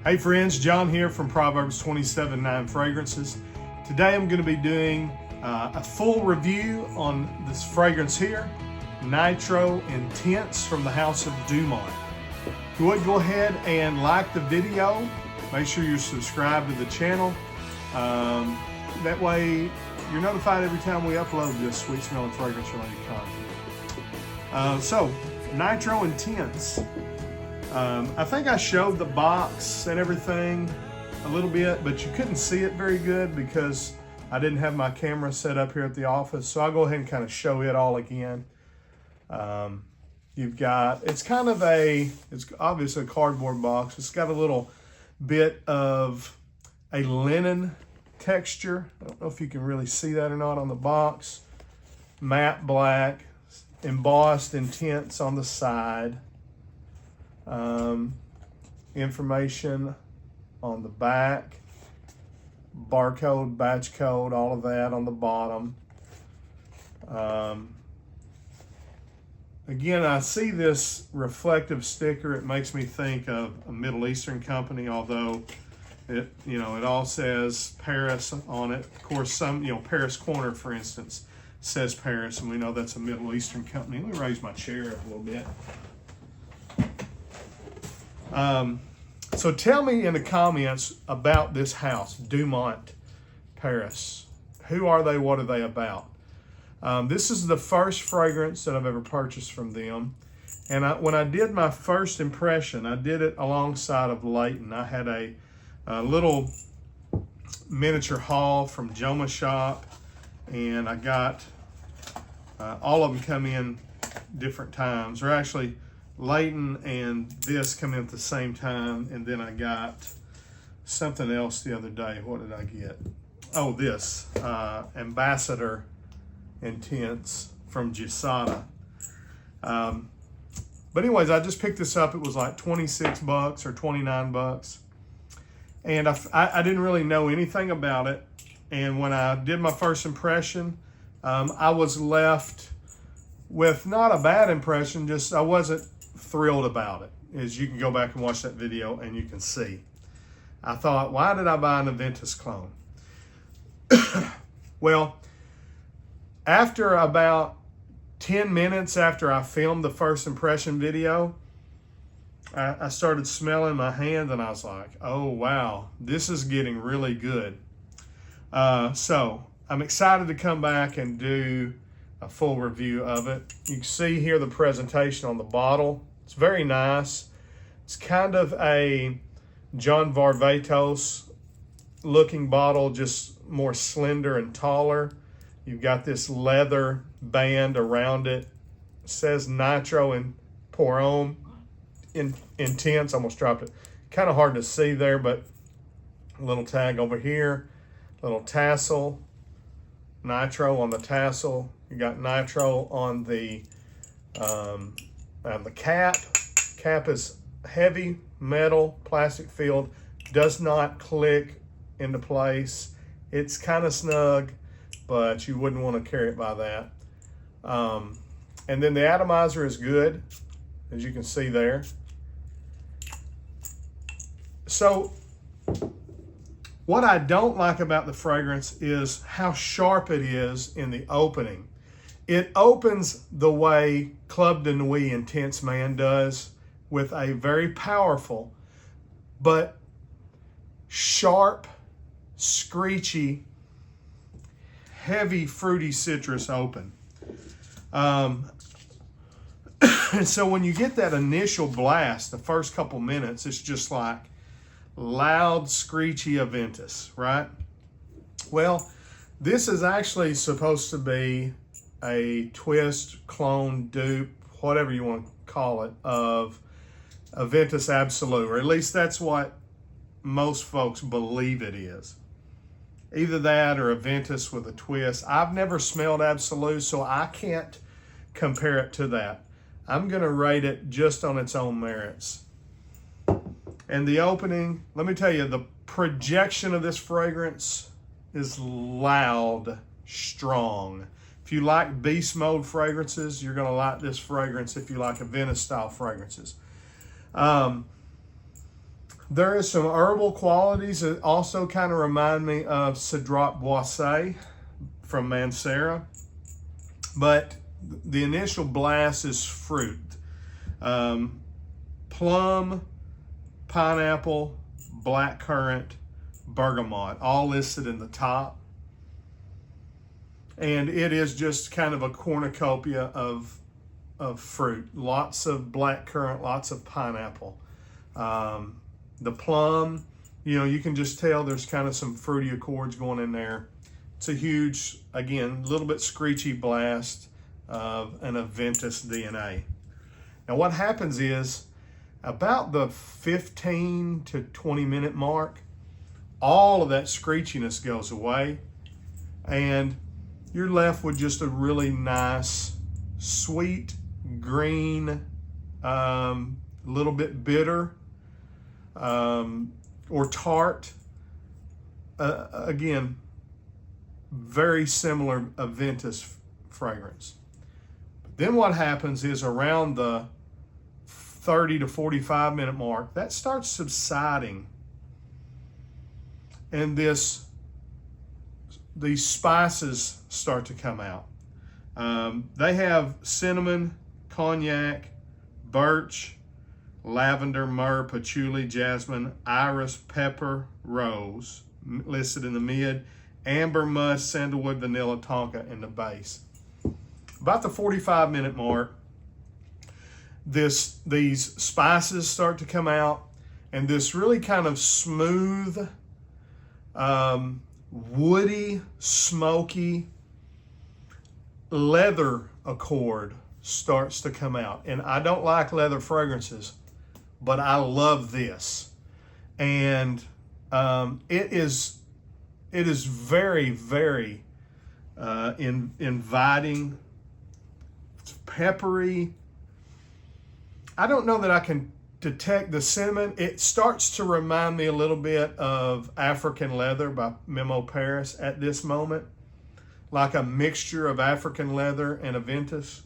Hey friends, John here from Proverbs 27:9 Fragrances. Today I'm going to be doing a full review on this fragrance here, Nitro Intense from the house of Dumont. If you would go ahead and like the video, make sure you're subscribed to the channel. That way you're notified every time we upload this sweet smelling fragrance related content. So, Nitro Intense. I think I showed the box and everything a little bit, but you couldn't see it very good because I didn't have my camera set up here at the office. So I'll go ahead and kind of show it all again. You've got, it's obviously a cardboard box. It's got a little bit of a linen texture. I don't know if you can really see that or not on the box. Matte black, embossed Intense on the side. Information on the back, barcode, batch code, all of that on the bottom. Again, I see this reflective sticker. It makes me think of a Middle Eastern company, although it all says Paris on it. Of course, Paris Corner, for instance, says Paris, and we know that's a Middle Eastern company. Let me raise my chair up a little bit. So tell me in the comments about this house, Dumont, Paris. Who are they? What are they about? This is the first fragrance that I've ever purchased from them. And when I did my first impression, I did it alongside of Leighton. I had a little miniature haul from Joma Shop, and I got all of them come in different times, or actually Leighton and this come in at the same time, and then I got something else the other day. What did I get? Oh, this Ambassador Intense from Gisada. But anyways, I just picked this up. It was like 26 bucks or 29 bucks. And I didn't really know anything about it. And when I did my first impression, I was left with not a bad impression, just I wasn't thrilled about it. As you can go back and watch that video and you can see. I thought, why did I buy an Aventus clone? Well, after about 10 minutes after I filmed the first impression video, I started smelling my hand and I was like, oh wow, this is getting really good. So I'm excited to come back and do a full review of it. You can see here the presentation on the bottle. It's very nice. It's kind of a John Varvatos looking bottle, just more slender and taller. You've got this leather band around it. It says Nitro and Perfume Intense. Almost dropped it. Kind of hard to see there, but a little tag over here, little tassel, Nitro on the tassel. You got Nitro on the cap. Cap is heavy metal, plastic filled, does not click into place. It's kind of snug, but you wouldn't want to carry it by that. And then the atomizer is good, as you can see there. So what I don't like about the fragrance is how sharp it is in the opening. It opens the way Club de Nuit Intense Man does, with a very powerful but sharp, screechy, heavy fruity citrus open. And so when you get that initial blast, the first couple minutes, it's just like loud, screechy Aventus, right? Well, this is actually supposed to be a twist, clone, dupe, whatever you want to call it, of Aventus Absolute, or at least that's what most folks believe it is. Either that or Aventus with a twist. I've never smelled Absolute, so I can't compare it to that. I'm going to rate it just on its own merits. And the opening, let me tell you, the projection of this fragrance is loud, strong. If you like beast mode fragrances, you're going to like this fragrance if you like Aventus style fragrances. There is some herbal qualities that also kind of remind me of Cedrat Boissé from Mancera. But the initial blast is fruit. Plum, pineapple, blackcurrant, bergamot, all listed in the top. And it is just kind of a cornucopia of fruit. Lots of blackcurrant, lots of pineapple. The plum, you can just tell there's kind of some fruity accords going in there. It's a huge, again, a little bit screechy blast of an Aventus DNA. Now what happens is, about the 15 to 20 minute mark, all of that screechiness goes away and you're left with just a really nice, sweet, green, little bit bitter, or tart. Again, very similar Aventus fragrance. But then what happens is around the 30 to 45 minute mark, that starts subsiding. And these spices start to come out. They have cinnamon, cognac, birch, lavender, myrrh, patchouli, jasmine, iris, pepper, rose, listed in the mid, amber, musk, sandalwood, vanilla, tonka in the base. About the 45 minute mark, these spices start to come out, and this really kind of smooth, woody, smoky leather accord starts to come out. And I don't like leather fragrances, but I love this. And it is very, very inviting. It's peppery. I don't know that I can detect the cinnamon. It starts to remind me a little bit of African Leather by Memo Paris at this moment, like a mixture of African Leather and Aventus.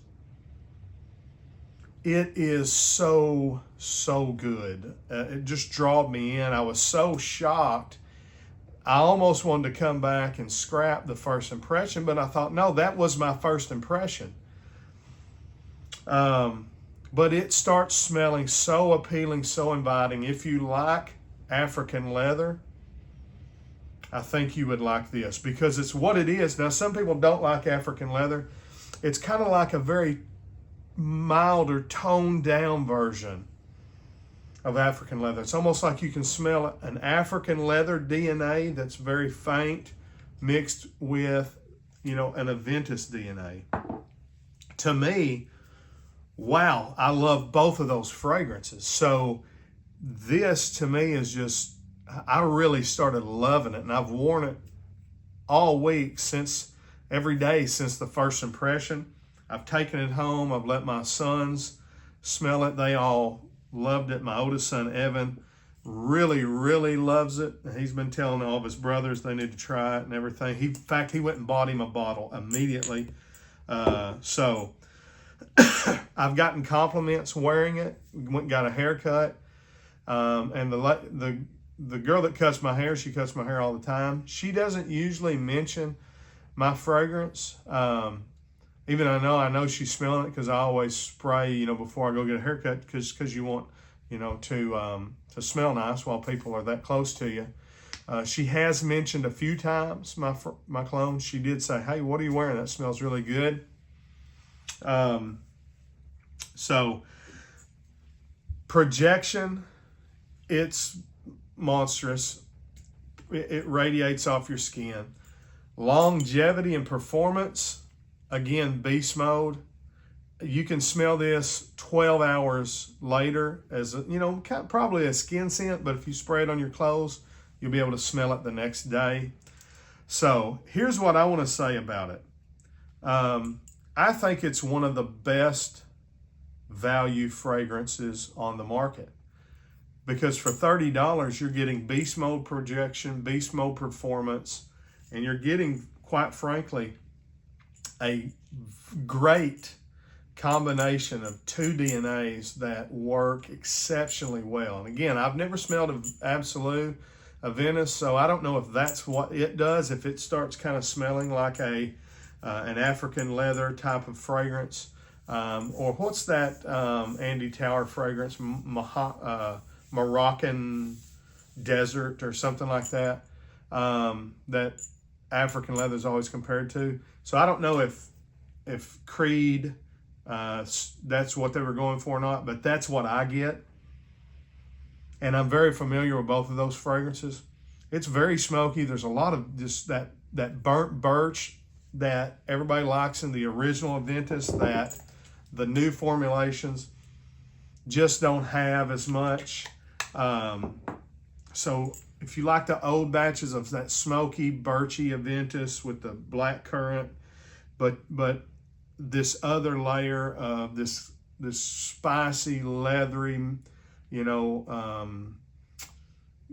It is so, so good. It just drawed me in. I was so shocked. I almost wanted to come back and scrap the first impression, but I thought, no, that was my first impression. But it starts smelling so appealing, so inviting. If you like African Leather, I think you would like this, because it's what it is. Now, some people don't like African Leather. It's kind of like a very milder, toned down version of African Leather. It's almost like you can smell an African Leather DNA that's very faint mixed with, an Aventus DNA. To me, wow, I love both of those fragrances. So this to me is just, I really started loving it, and I've worn it all week, every day since the first impression. I've taken it home. I've let my sons smell it. They all loved it. My oldest son, Evan, really, really loves it. He's been telling all of his brothers they need to try it and everything. In fact, he went and bought him a bottle immediately. So I've gotten compliments wearing it. Went and got a haircut. And the girl that cuts my hair, she cuts my hair all the time. She doesn't usually mention my fragrance. Even I know she's smelling it, because I always spray, before I go get a haircut, because you want, to smell nice while people are that close to you. She has mentioned a few times my cologne. She did say, "Hey, what are you wearing? That smells really good." So projection, it's monstrous. It radiates off your skin. Longevity and performance, again, beast mode. You can smell this 12 hours later as probably a skin scent, but if you spray it on your clothes, you'll be able to smell it the next day. So here's what I want to say about it. I think it's one of the best value fragrances on the market, because for $30, you're getting beast mode projection, beast mode performance, and you're getting, quite frankly, a great combination of two DNAs that work exceptionally well. And again, I've never smelled of Absolute, Aventus, so I don't know if that's what it does, if it starts kind of smelling like an African leather type of fragrance, or what's that Andy Tower fragrance, Moroccan desert or something like that, that African leather is always compared to. So I don't know if Creed, that's what they were going for or not, but that's what I get. And I'm very familiar with both of those fragrances. It's very smoky. There's a lot of just that burnt birch that everybody likes in the original Aventus, that the new formulations just don't have as much. So if you like the old batches of that smoky, birchy Aventus with the black currant, but this other layer of this spicy, leathery,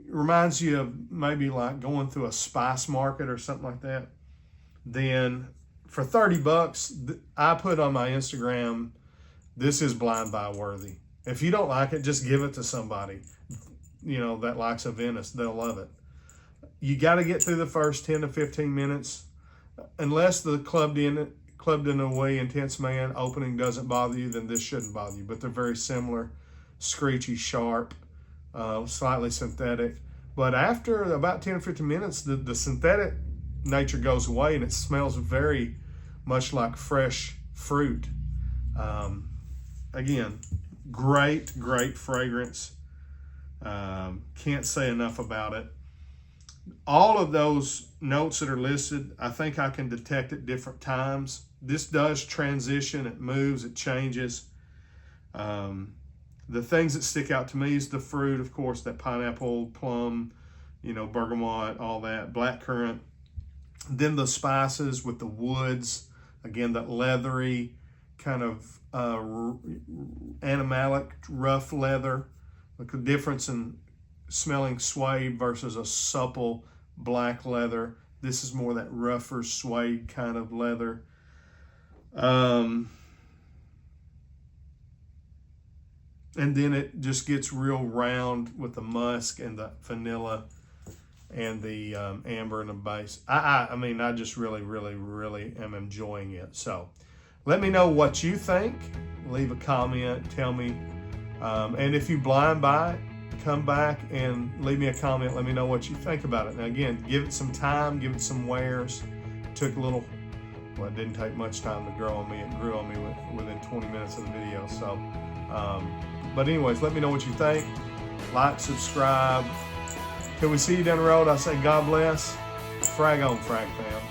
reminds you of maybe like going through a spice market or something like that, then for $30, I put on my Instagram, this is blind buy worthy. If you don't like it, just give it to somebody, that likes Aventus. They'll love it. You got to get through the first 10 to 15 minutes. Unless the Clubbed in a Way Intense Man opening doesn't bother you, then this shouldn't bother you. But they're very similar, screechy, sharp, slightly synthetic. But after about 10 or 15 minutes, the synthetic nature goes away and it smells very much like fresh fruit. Again, great fragrance. Can't say enough about it. All of those notes that are listed, I think I can detect at different times. This does transition, it moves, it changes. The things that stick out to me is the fruit, of course, that pineapple, plum, bergamot, all that, blackcurrant. Then the spices with the woods, again, that leathery kind of animalic, rough leather. Look at the difference in smelling suede versus a supple black leather. This is more that rougher suede kind of leather. And then it just gets real round with the musk and the vanilla and the amber in the base. I mean, I just really am enjoying it. So let me know what you think. Leave a comment, tell me. And if you blind buy it, come back and leave me a comment. Let me know what you think about it. Now again, give it some time, give it some wears. It took a little, well, it didn't take much time to grow on me. It grew on me within 20 minutes of the video. So, but anyways, let me know what you think. Like, subscribe. Till we see you down the road, I say God bless. Frag on, frag fam.